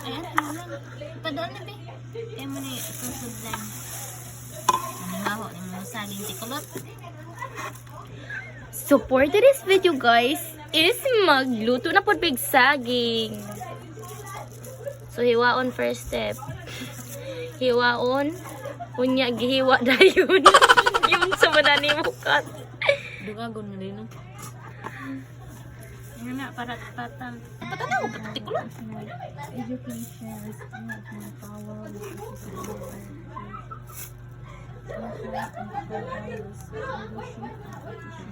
Ayan, ano lang. Padaan na, be. Kaya mo na yung susod lang. Manihaho, ni mo saging tikulot. So for today's video guys, is magluto na po big saging. So hiwaon first step. Hiwaon. Unya gihiwa dayon. Yung sa manani mo kat. Dugagon na rin, no? Ano na, para patang. Patang na ako, tikulot. Education is not my power.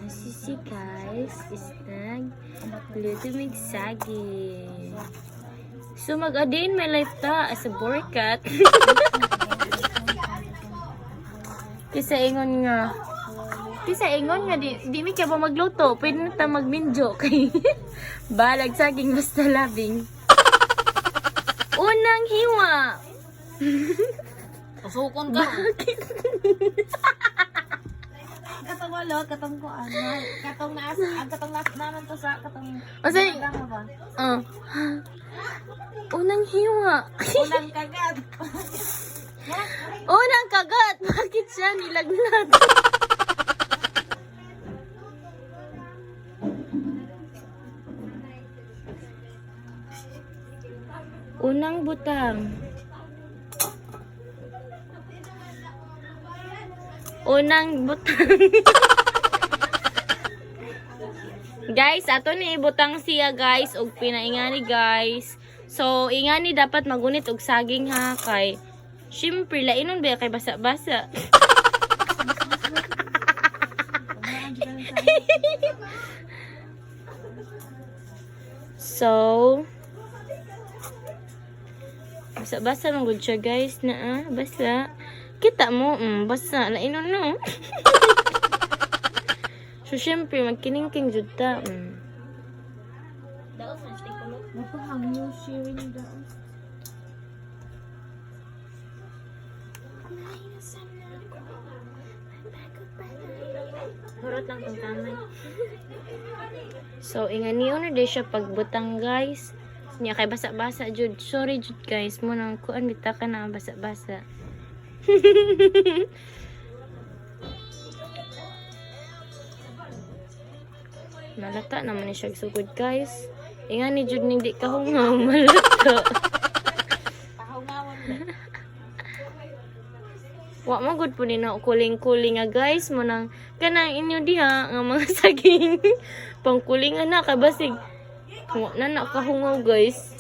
Sisi guys, is nagluto mig saging. So mag-adain my life ta as a borkat. Kisa ingon nga. Kisa ingon nga di mi kaya ba magluto, pwede na ta magminjo kay balag saging basta labing. Unang hiwa. Usukon ka. Katong walo, katong kuan. Katong naas, ang katong naas naman to sa katong O say, drama ba? unang hiwa. Unang kagat. Unang kagat. Bakit siya nilagnat? Unang butang. Unang butang. Guys, ato ni ibutang siya guys og pinaingani guys. So ingani dapat magunit og saging ha kay syempre lainon ba kay basa-basa. So basa-basa man gud siya guys na basa. Kita mo, basa lainon no. So syempre magkiningking jud ta. Daos na siya tikulot. Napahangyo sharing daw. Hurot lang tong kamay. So, inganiyon na din siya pagbutang, guys. Nya kay basa-basa, jud. Sorry, jud, guys. Mo nang kuan bita ka na basa-basa. Malata naman ni siya sugod, guys. Ingani, jud, hindi ka hungaw. Malata. Pahungawon. Wa mo gud po ni na kuling-kuling nga guys mo nang kanang inyo diha nga mga saging pangkulingan na kay basig wa na nakahungaw guys.